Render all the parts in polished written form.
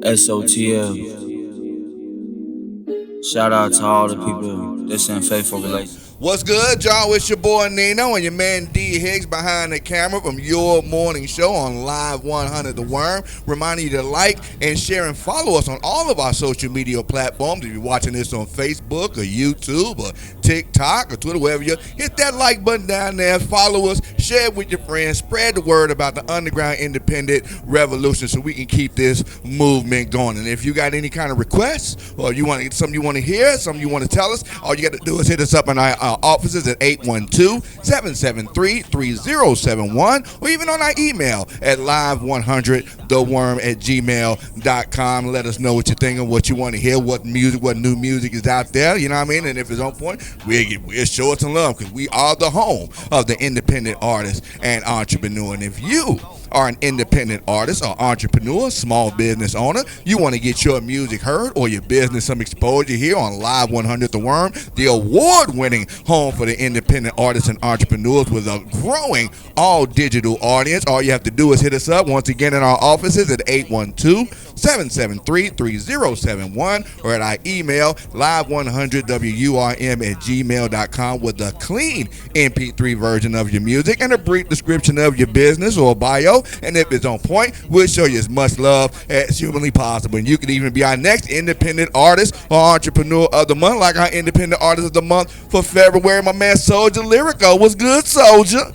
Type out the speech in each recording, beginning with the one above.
SOTL. Shout out to all the people that's in faithful relations. What's good, y'all? It's your boy Nino and your man D Higgs behind the camera from your morning show on Live 100 The Worm. Reminding you to like and share and follow us on all of our social media platforms. If you're watching this on Facebook or YouTube or TikTok or Twitter, wherever you hit that like button down there, follow us, share it with your friends, spread the word about the underground independent revolution so we can keep this movement going. And if you got any kind of requests or you want something you want to hear, something you want to tell us, all you got to do is hit us up in our offices at 812-773-3071 or even on our email at live100theworm@gmail.com. Let us know what you're thinking, what you want to hear, what new music is out there, you know what I mean? And if it's on point, we'll show it some love because we are the home of the independent artist and entrepreneur. And if you are an independent artist or entrepreneur, small business owner, you want to get your music heard or your business some exposure here on Live 100 The Worm, the award-winning home for the independent artists and entrepreneurs with a growing all-digital audience. All you have to do is hit us up once again in our offices at 812-773-3071 or at our email live100wurm@gmail.com with a clean MP3 version of your music and a brief description of your business or bio. And if it's on point, we'll show you as much love as humanly possible. And you can even be our next independent artist or entrepreneur of the month, like our independent artist of the month for February, my man Soulja Lyrico. What's good, Soulja?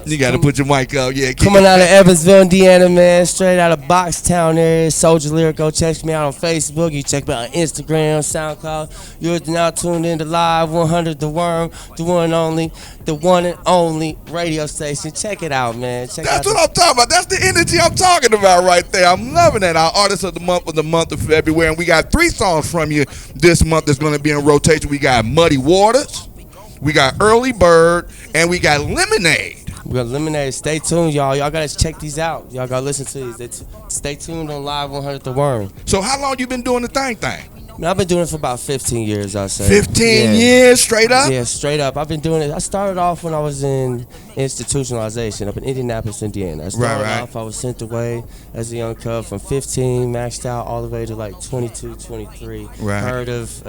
You got to put your mic up. Yeah, coming out of Evansville, Indiana, man. Straight out of Boxtown area. Soulja Lyrico. Check me out on Facebook. You check me out on Instagram, SoundCloud. You're now tuned in to Live 100 The Worm, the one and only radio station. Check it out, man. That's what I'm talking about. That's the energy I'm talking about right there. I'm loving that. Our artist of the month for the month of February. And we got 3 songs from you this month that's going to be in rotation. We got Muddy Waters, we got Early Bird, and we got Lemonade. We got Lemonade. Stay tuned, y'all. Y'all gotta check these out. Y'all gotta listen to these. Stay tuned on Live 100 The Worm. So how long you been doing the thing? I've been doing it for about 15 years, I'd say. 15 years straight up? Yeah, straight up. I've been doing it. I started off when I was in institutionalization up in Indianapolis, Indiana. I started off, I was sent away as a young cub from 15, maxed out all the way to like 22, 23. Right. Heard of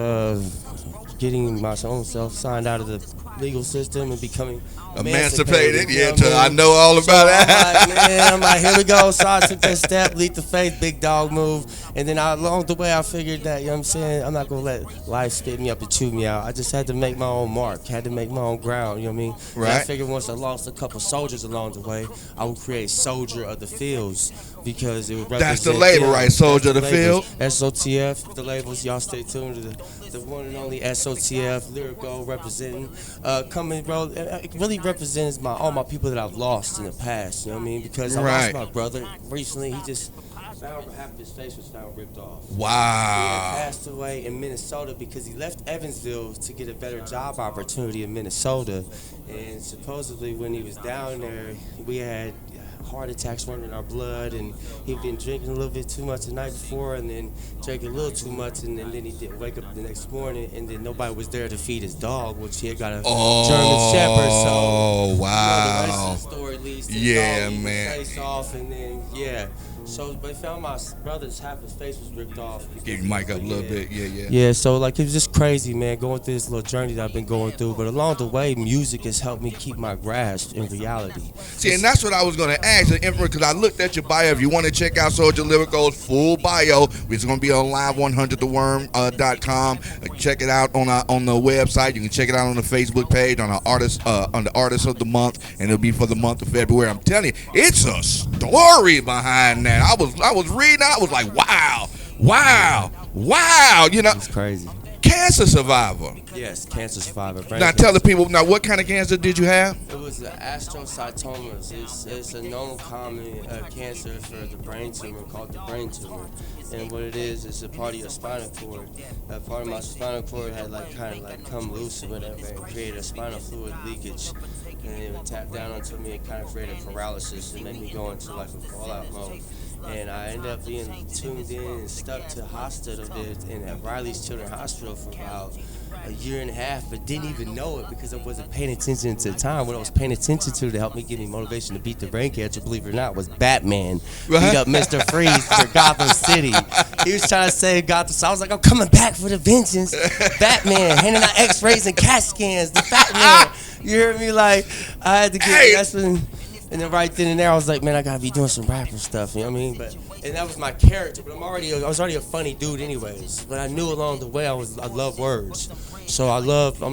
getting my own self signed out of the legal system and becoming emancipated. Yeah, I know all about that. I'm like, here we go. So I took that step, leap the faith, big dog move. And then along the way, I figured that, you know what I'm saying, I'm not going to let life spit me up and chew me out. I just had to make my own mark, had to make my own ground, you know what I mean? Right. And I figured once I lost a couple soldiers along the way, I would create Soldier of the Fields because it would represent. That's the label, right? Soldier of the Field. SOTF, the labels. Y'all stay tuned to the one and only SOTF, Lyrico representing. Coming, bro, it really represents all my people that I've lost in the past, you know what I mean? Because I lost my brother recently. He just found half of his face was found ripped off. Wow. He had passed away in Minnesota because he left Evansville to get a better job opportunity in Minnesota. And supposedly when he was down there, we had heart attacks running in our blood, and he'd been drinking a little bit too much the night before and then drank a little too much, and then he didn't wake up the next morning, and then nobody was there to feed his dog, which he had got a German Shepherd. So wow. The rest of the story leads to the dog man. Face off, and then so they found my brother's half his face was ripped off. Give your mic up a little bit. Yeah, so like it was just crazy, man, going through this little journey that I've been going through. But along the way, music has helped me keep my grasp in reality. See, and that's what I was going to ask, because I looked at your bio. If you want to check out Soulja Lyrico's full bio, it's going to be on live100theworm.com. Check it out on the website. You can check it out on the Facebook page, on the artist of the month, and it'll be for the month of February. I'm telling you, it's a story behind that. I was reading, I was like, wow, you know, it's crazy. Cancer survivor. Yes, cancer survivor. Now tell the people, what kind of cancer did you have? It was astrocytomas. It's a known common cancer for the brain tumor called the brain tumor. And what it is a part of your spinal cord. Part of my spinal cord had kind of come loose or whatever and created a spinal fluid leakage. And it would tap down onto me and kind of created paralysis and made me go into a fallout mode. And I ended up being tuned in and stuck to hospital in at Riley's Children's Hospital for about a year and a half, but didn't even know it because I wasn't paying attention to the time. What I was paying attention to help me give me motivation to beat the brain cancer, believe it or not, was Batman. Beat up Mr. Freeze for Gotham City. He was trying to save Gotham, so I was like, I'm coming back for the vengeance. Batman, handing out x-rays and CAT scans, the Batman. You hear me? Like, I had to get that's when, and then right then and there, I was like, man, I gotta be doing some rapper stuff, you know what I mean? And that was my character, but I was already a funny dude anyways. But I knew along the way I love words. So I'm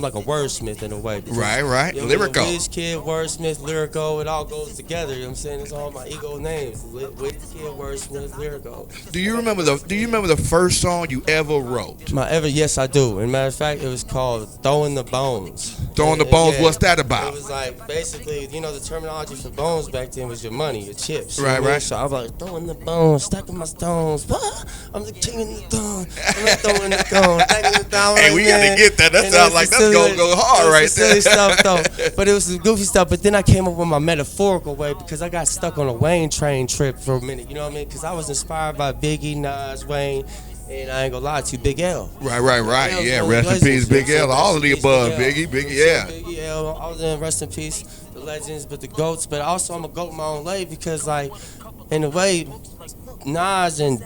like a wordsmith in a way. Right. You know, Lyrico. Wiz Kid, wordsmith, lyrical, it all goes together. You know what I'm saying? It's all my ego names. Wiz Kid, wordsmith, lyrical. Do you remember the first song you ever wrote? Yes, I do. And matter of fact, it was called Throwing the Bones. Throwing the Bones, yeah, what's that about? It was like, basically, the terminology for bones back then was your money, your chips. Right. So I was like, throwing the bones, stacking my stones. I'm the king of the dawn. I'm not throwing the stone, stacking the dawn. Hey, we gotta get that. That sounds like that's gonna go hard right there. Silly stuff though, but it was some goofy stuff. But then I came up with my metaphorical way because I got stuck on a Wayne train trip for a minute. You know what I mean? Because I was inspired by Biggie, Nas, Wayne. And I ain't gonna lie to you, Big L. Right. Yeah, rest in peace, Big L. All of the above, Biggie, yeah. Biggie L, all of them, rest in peace, the legends, but the GOATs. But also I'm a GOAT my own way because, like, in a way, Nas and,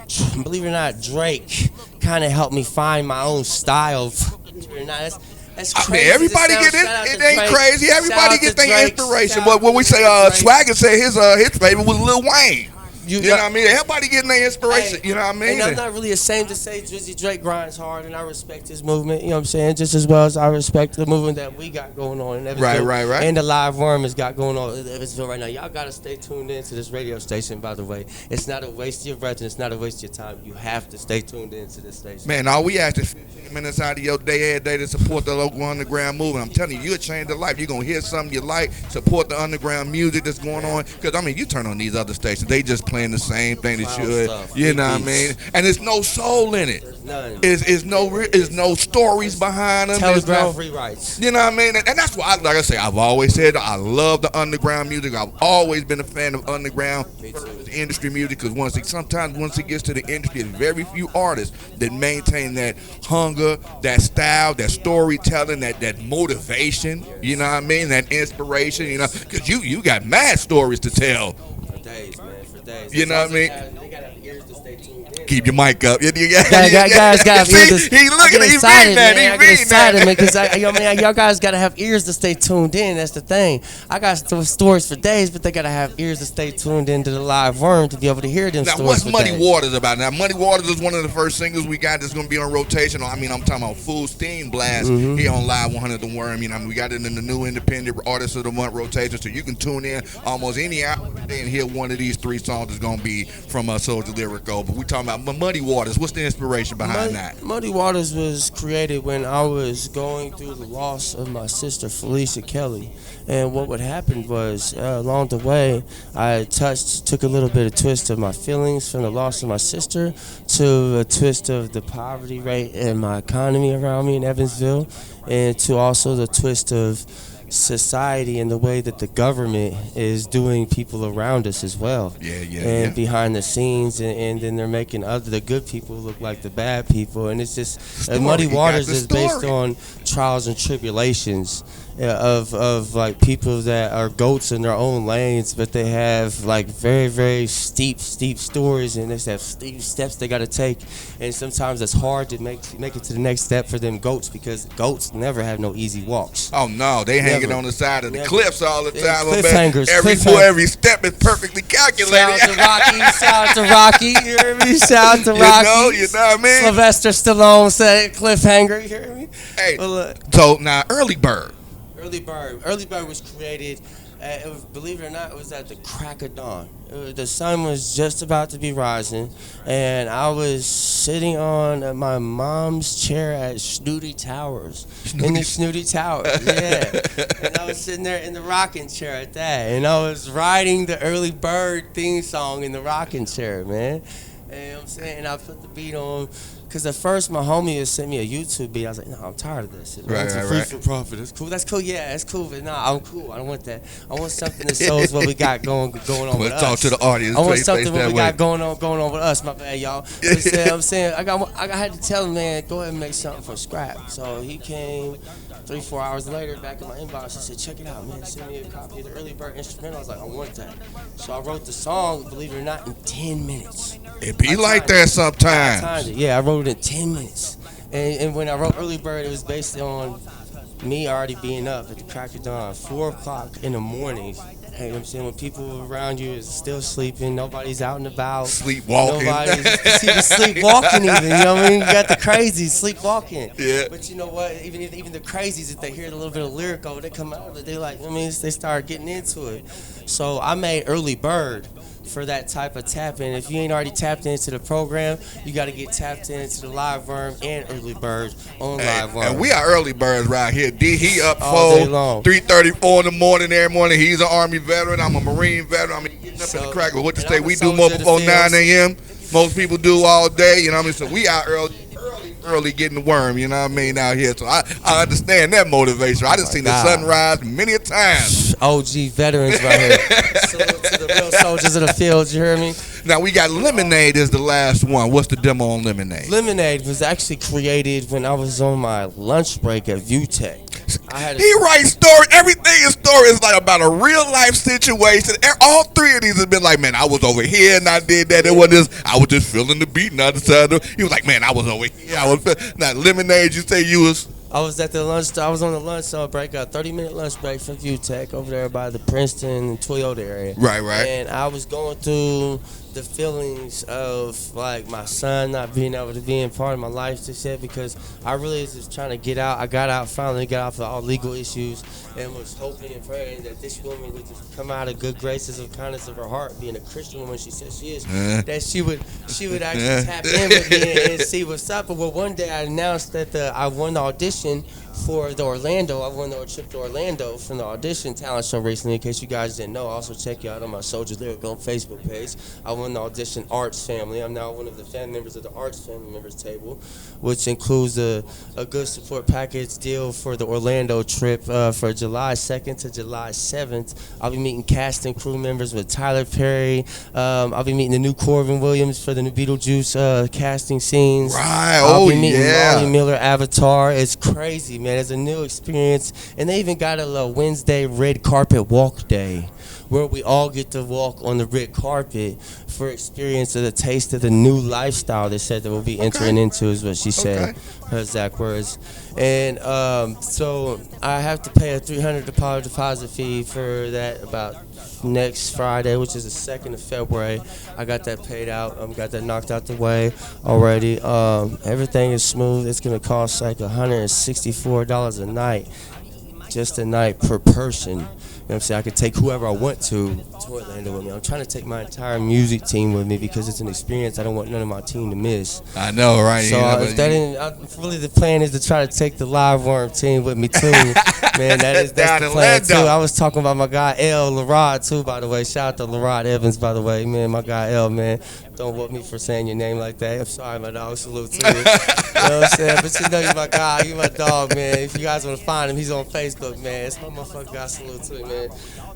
believe it or not, Drake kind of helped me find my own style. That's crazy. I mean, everybody get it. It ain't crazy. Everybody get their inspiration. But when we say Swagger said his favorite was Lil Wayne. You know what I mean? Everybody getting their inspiration. You know what I mean? And I'm not really ashamed to say Drizzy Drake grinds hard, and I respect his movement. You know what I'm saying? Just as well as I respect the movement that we got going on in Evansville. Right. And the live worm has got going on in Evansville right now. Y'all gotta stay tuned in to this radio station. By the way, it's not a waste of your breath and it's not a waste of your time. You have to stay tuned in to this station. Man, all we ask is 15 minutes out of your day every day to support the local underground movement. I'm telling you, you'll change your life. You're gonna hear something you like. Support the underground music that's going on. Because I mean, you turn on these other stations, they just playing the same thing. It should, you know what I mean? And there's no soul in it. None. Is no stories behind them. Telegraph rewrites. You know what I mean? And that's why, like I say, I've always said I love the underground music. I've always been a fan of underground industry music because sometimes once it gets to the industry, there's very few artists that maintain that hunger, that style, that storytelling, that motivation. You know what I mean? That inspiration. You know, because you got mad stories to tell. For days, man. You know what I mean? They gotta have ears to stay tuned in. Keep your mic up. Guys gotta have ears. He's looking. He's reading that. He's reading that. Because y'all guys gotta have ears to stay tuned in. That's the thing. I got stories for days, but they gotta have ears to stay tuned into the live worm to be able to hear them now, stories. Now, what's Muddy Waters about? Now, Muddy Waters is one of the first singles we got that's gonna be on rotation. I mean, I'm talking about Full Steam Blast here on Live 100 The Worm. You know, we got it in the new Independent Artist of the Month rotation, so you can tune in almost any hour and hear one of these three songs is gonna be from Soulja Lyrico. But we talking about Muddy Waters. What's the inspiration behind that? Muddy Waters was created when I was going through the loss of my sister Felicia Kelly, and what would happen was along the way I took a little bit of twist of my feelings from the loss of my sister to a twist of the poverty rate in my economy around me in Evansville, and to also the twist of society and the way that the government is doing people around us as well. And behind the scenes, and then they're making the good people look like the bad people, and it's just Muddy Waters is based on trials and tribulations of like people that are goats in their own lanes, but they have like very, very steep stories, and they have steep steps they got to take, and sometimes it's hard to make it to the next step for them goats, because goats never have no easy walks. Oh no, they hanging on the side of the cliffs all the time. Cliffhangers. Every step is perfectly calculated. Shout out to Rocky. You hear me? Shout out to Rocky. You know what I mean? Sylvester Stallone said cliffhanger. You hear me? Hey, so now Early Bird. Early Bird was created, believe it or not, it was at the crack of dawn. The sun was just about to be rising, and I was sitting on my mom's chair at Snooty Towers. In the Snooty Towers, yeah. And I was sitting there in the rocking chair at that, and I was writing the Early Bird theme song in the rocking chair, man. And you know what I'm saying, I put the beat on, Cause at first my homie had sent me a YouTube beat. I was like, no, I'm tired of this shit. Right, It's a right, free for profit. That's cool. That's cool. Yeah, that's cool. But nah, I'm cool. I don't want that. I want something that shows what we got going on with us. Talk to the audience. I want something what we got going on with us. My bad, y'all. I'm saying I had to tell him, man, go ahead and make something from scrap. So he came 3-4 hours later back in my inbox. He said, check it out, man. Send me a copy of the Early Bird instrumental. I was like, I want that. So I wrote the song, believe it or not, in 10 minutes. It be like that sometimes. Yeah, I wrote it in 10 minutes. And when I wrote Early Bird, it was based on me already being up at the crack of dawn, 4 o'clock in the morning. Hey, you know what I'm saying? When people around you is still sleeping, nobody's out and about. Sleepwalking. Nobody's sleepwalking even, you know what I mean? You got the crazies sleepwalking. Yeah. But you know what? Even the crazies, if they hear a little bit of Lyrico, they come out of it, they like, I mean, they start getting into it. So I made Early Bird for that type of tap-in. If you ain't already tapped into the program, you got to get tapped into the Live Worm and Early Bird on Live Worm. And we are early birds right here. D, he up all day long. 3:34 in the morning every morning. He's an Army veteran. I'm a Marine veteran. I'm getting up in the crack. But what to say, we do more before 9 a.m. Most people do all day. You know what I mean? So we out early getting the worm, you know what I mean, out here. So I understand that motivation. I done seen the sunrise many a times. OG veterans right here. Salute to the real soldiers of the field, you hear me? Now we got Lemonade is the last one. What's the demo on Lemonade? Lemonade was actually created when I was on my lunch break at ViewTech. He writes stories. Everything is stories like about a real life situation. All three of these have been like, man, I was over here and I did that. It wasn't this. I was just feeling the beat. And I decided he was like, man, I was over here. Now Lemonade, you say you was. I was at the lunch. I was on the lunch break, a 30-minute lunch break from ViewTech over there by the Princeton and Toyota area. Right. And I was going through the feelings of like my son not being able to be in part of my life to shit, because I really was just trying to get out. I got out finally, got out for all legal issues, and was hoping and praying that this woman would just come out of good graces of kindness of her heart, being a Christian woman she says she is, that she would actually tap in with me and see what's up. But one day I announced that I won the audition for the Orlando. I won the trip to Orlando from the audition talent show recently. In case you guys didn't know, also check you out on my Soulja Lyrico Facebook page. I won the audition Arts Family. I'm now one of the family members of the Arts Family Members table, which includes a good support package deal for the Orlando trip for July 2nd to July 7th. I'll be meeting cast and crew members with Tyler Perry. I'll be meeting the new Corbin Williams for the new Beetlejuice casting scenes. Right. I'll be meeting Molly Miller Avatar. It's crazy, man. It's a new experience. And they even got a little Wednesday red carpet walk day where we all get to walk on the red carpet for experience of the taste of the new lifestyle they said that we'll be entering into, is what she said, her exact words. And so I have to pay a $300 deposit fee for that about next Friday, which is the 2nd of February. I got that paid out. Got that knocked out the way already. Everything is smooth. It's going to cost like $164 a night, just a night per person. You know what I'm saying? I could take whoever I want to Orlando with me. I'm trying to take my entire music team with me because it's an experience I don't want none of my team to miss. I know, right? So really the plan is to try to take the Live Worm team with me too. Man, that's the plan too. I was talking about my guy L. Larod too, by the way. Shout out to Larod Evans, by the way. Man, my guy L, man. Don't whoop me for saying your name like that. I'm sorry, my dog. Salute to you. You know what I'm saying? But you know you're my guy. You're my dog, man. If you guys want to find him, he's on Facebook, man. It's my motherfucking guy. Salute to you, man.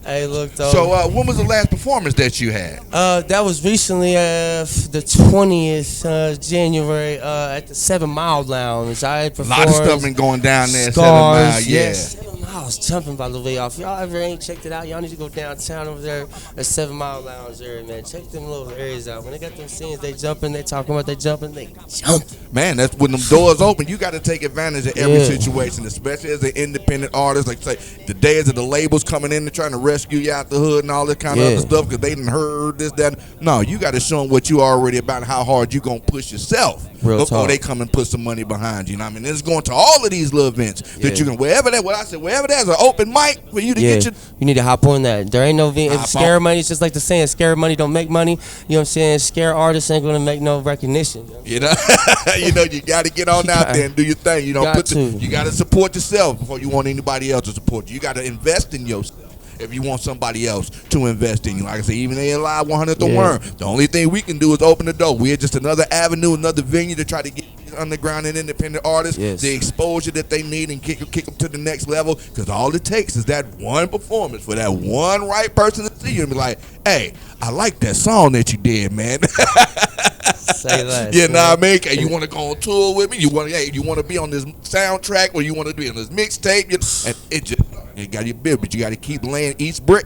Hey, look, though. So, when was the last performance that you had? That was recently, the 20th January at the 7 Mile Lounge. I performed. A lot of stuff been going down there. Scars, 7 Mile, yes. 7 Miles jumping, by the way, off. Y'all ever ain't checked it out? Y'all need to go downtown over there at 7 Mile Lounge area, man. Check them little areas out. When they got them scenes, they jumping, they talking about they jumping, they jumping. Man, that's when them doors open. You got to take advantage of every situation, especially as an independent artist. Like say, the days of the labels coming in and trying to rescue you out the hood and all this kind of other stuff because they done heard this, that. No, you got to show them what you already about and how hard you going to push yourself before they come and put some money behind you. You know what I mean? It's going to all of these little events that you can, wherever there's an open mic for you to get your. You need to hop on that. There ain't no scare money. It's just like the saying, scare money don't make money. You know what I'm saying? Scare artists ain't going to make no recognition. You know, you got to get on out there and do your thing. You know, you got to support yourself before you want anybody else to support you. You got to invest in yourself. if you want somebody else to invest in you. Like I said, even in Live 100 The Worm, the only thing we can do is open the door. We're just another avenue, another venue to try to get underground and independent artists the exposure that they need and kick them to the next level, because all it takes is that one performance for that one right person to see you and be like, hey, I like that song that you did, man. Say less. You know what I mean? Hey, you want to go on tour with me? You want to be on this soundtrack, or you want to be on this mixtape? And it just, you got your bill, but you got to keep laying each brick,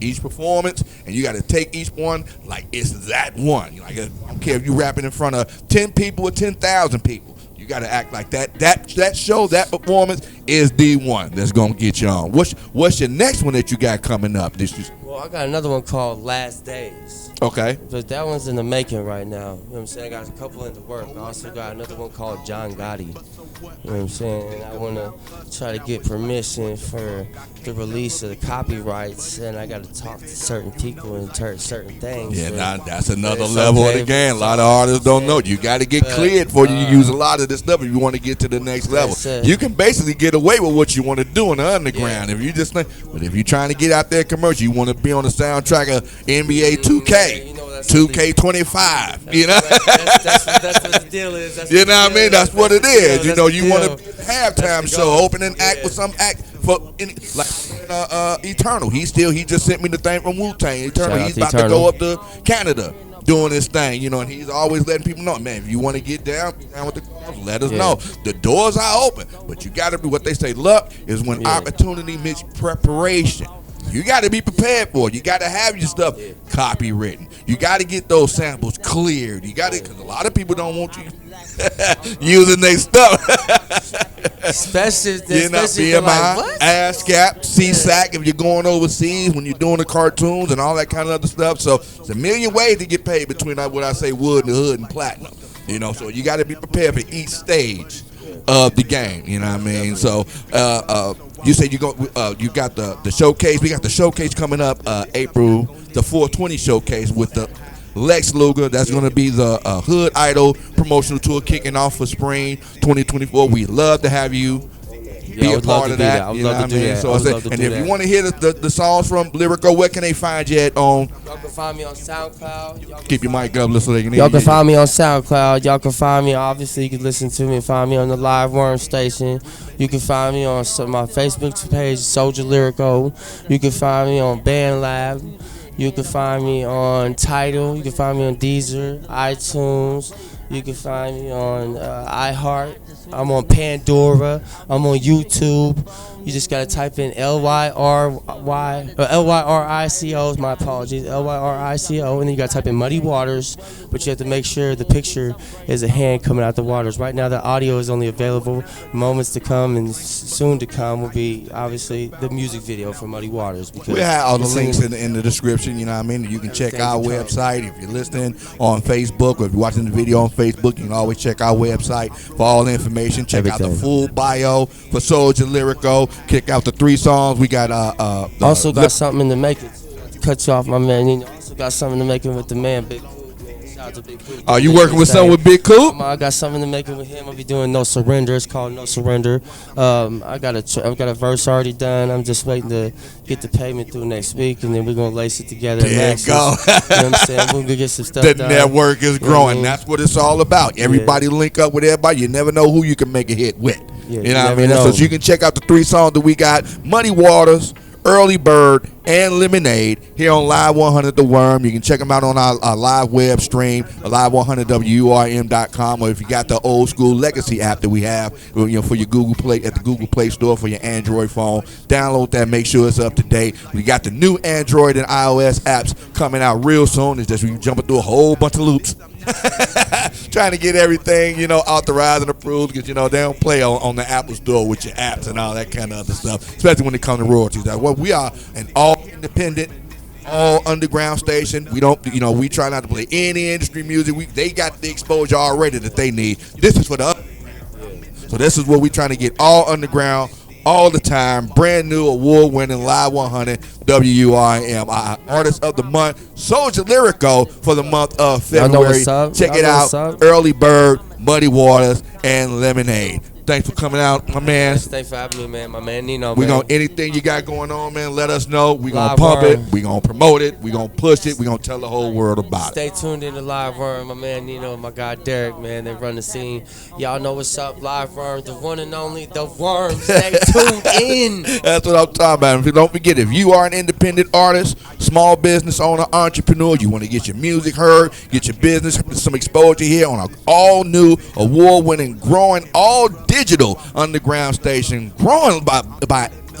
each performance, and you got to take each one like it's that one. Like, I don't care if you rapping in front of 10 people or 10,000 people. You got to act like that. That show, that performance is the one that's gonna get you on. What's your next one that you got coming up? Well, I got another one called Last Days. Okay. But that one's in the making right now. You know what I'm saying? I got a couple in the work. I also got another one called John Gotti. You know what I'm saying? And I want to try to get permission for the release of the copyrights, and I got to talk to certain people and certain things. Yeah, now that's another level of the game. A lot of artists don't know. You got to get cleared before you use a lot of this stuff if you want to get to the next level. You can basically get away with what you want to do in the underground if you just. But if you're trying to get out there commercial, you want to be on the soundtrack of NBA 2K. 2K25, you know. That's what the deal is. You know what I mean? That's what it is. You know, you want a halftime show, opening act with some act for like Eternal. He just sent me the thing from Wu-Tang. Eternal. He's about to go up to Canada doing this thing, you know, and he's always letting people know, man, if you want to get down with the cause, let us know. The doors are open, but you got to be what they say. Luck is when opportunity meets preparation. You got to be prepared for it. You got to have your stuff copywritten. You got to get those samples cleared. You got to, because a lot of people don't want you using their stuff. Especially BMI, ASCAP, CSAC, if you're going overseas, when you're doing the cartoons and all that kind of other stuff. So it's a million ways to get paid between what I say, wood and the hood and platinum. You know, so you got to be prepared for each stage of the game. You know what I mean? So you said you got the showcase. We got the showcase coming up April the 420 showcase with the Lex Luger. That's going to be the Hood Idol promotional tour kicking off for spring 2024. We'd love to have you be a part of that. I would love to do that. So and if you want to hear the songs from Lyrico, where can they find you at on? Y'all can find me on SoundCloud. Keep your mic up so they can hear you. Y'all can find me on SoundCloud. Y'all can find me, obviously, you can listen to me and find me on the Live Worm station. You can find me on my Facebook page, Soulja Lyrico. You can find me on BandLab. You can find me on Tidal. You can find me on Deezer, iTunes. You can find me on iHeart. I'm on Pandora. I'm on YouTube. You just gotta type in Lyrico. My apologies, Lyrico, and then you gotta type in Muddy Waters. But you have to make sure the picture is a hand coming out the waters. Right now, the audio is only available. Moments to come and soon to come will be obviously the music video for Muddy Waters. We have all the links in the description. You know what I mean? You can check our website if you're listening on Facebook, or if you're watching the video on Facebook. You can always check our website for all the information. Check out the full bio for Soulja Lyrico. Check out the 3 songs. We got also got something in the making. Cut you off, my man. You also got something in the making with the man, Big Coop. Shout out to Big Coop. Are you working with someone with Big Coop? I got something in the making with him. I'll be doing No Surrender. It's called No Surrender. I've got a verse already done. I'm just waiting to get the payment through next week, and then we're gonna lace it together. There you go. You know what I'm saying? We're gonna get some stuff the done. network is growing. That's what it's all about. Everybody link up with everybody. You never know who you can make a hit with. You know what I mean? So you can check out the 3 songs that we got: Muddy Waters, Early Bird, and Lemonade here on Live 100 The Worm. You can check them out on our live web stream, live100wurm.com, or if you got the old school legacy app that we have, for your Google Play, at the Google Play Store for your Android phone. Download that, make sure it's up to date. We got the new Android and iOS apps coming out real soon. It's just we jumping through a whole bunch of loops. Trying to get everything, authorized and approved, because, they don't play on the Apple Store with your apps and all that kind of other stuff, especially when it comes to royalties. Well, we are an all-independent, all-underground station. We don't, we try not to play any industry music. They got the exposure already that they need. This is for the underground. So this is what we're trying to get, all underground, all the time, brand new, award-winning Live 100 WURM. Our artist of the month, Soulja Lyrico, for the month of February. Check it out. Early Bird, Muddy Waters, and Lemonade. Thanks for coming out, my man. Thanks for having me, man. My man Nino, We man. gonna anything you got going on, man. Let us know. We gonna Live pump Worm. it. We gonna promote it. We gonna push it. We gonna tell the whole world about it. Stay tuned in to Live Worm, my man Nino, my guy Derek, man. They run the scene. Y'all know what's up, Live Worm, the one and only, the Worm. Stay tuned in. That's what I'm talking about. Don't forget, if you are an independent artist, small business owner, entrepreneur, you want to get your music heard, get your business some exposure here on an all-new, award-winning, growing, all-digital underground station, growing by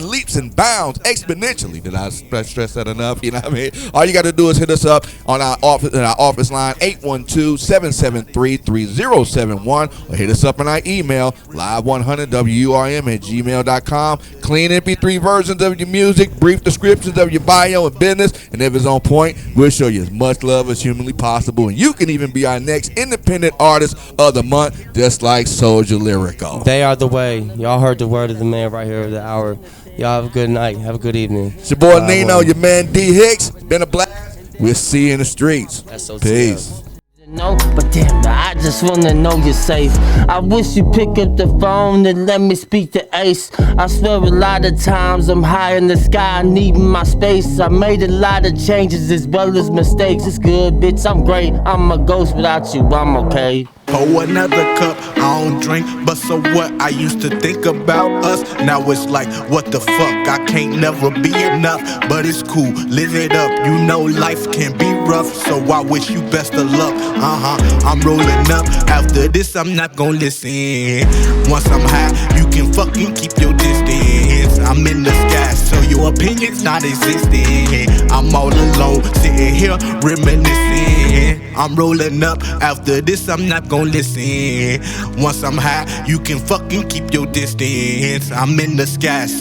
leaps and bounds exponentially. Did I stress that enough? You know what I mean? All you got to do is hit us up on our office line 812-773-3071 or hit us up on our email live100wurm@gmail.com. Clean MP3 versions of your music, brief descriptions of your bio and business, and if it's on point, we'll show you as much love as humanly possible, and you can even be our next independent artist of the month, just like Soulja Lyrico. They are the way. Y'all heard the word of the man right here of the hour. Y'all have a good night. Have a good evening. It's your boy Nino, your man D Hicks. Been a blast. We'll see you in the streets. That's so Peace. No, but damn, I just wanna know you're safe. I wish you pick up the phone and let me speak to Ace. I swear a lot of times I'm high in the sky, needing my space. I made a lot of changes as well as mistakes. It's good, bitch, I'm great. I'm a ghost without you, I'm okay. Pour another cup, I don't drink, but so what? I used to think about us, now it's like, what the fuck? I can't never be enough, but it's cool, live it up. You know life can be rough, so I wish you best of luck. I'm rolling up, after this I'm not gon' listen. Once I'm high, you can fucking keep your distance. I'm in the sky, so your opinion's not existing. I'm all alone, sitting here reminiscing. I'm rolling up, after this I'm not gon' listen. Once I'm high, you can fucking keep your distance. I'm in the sky.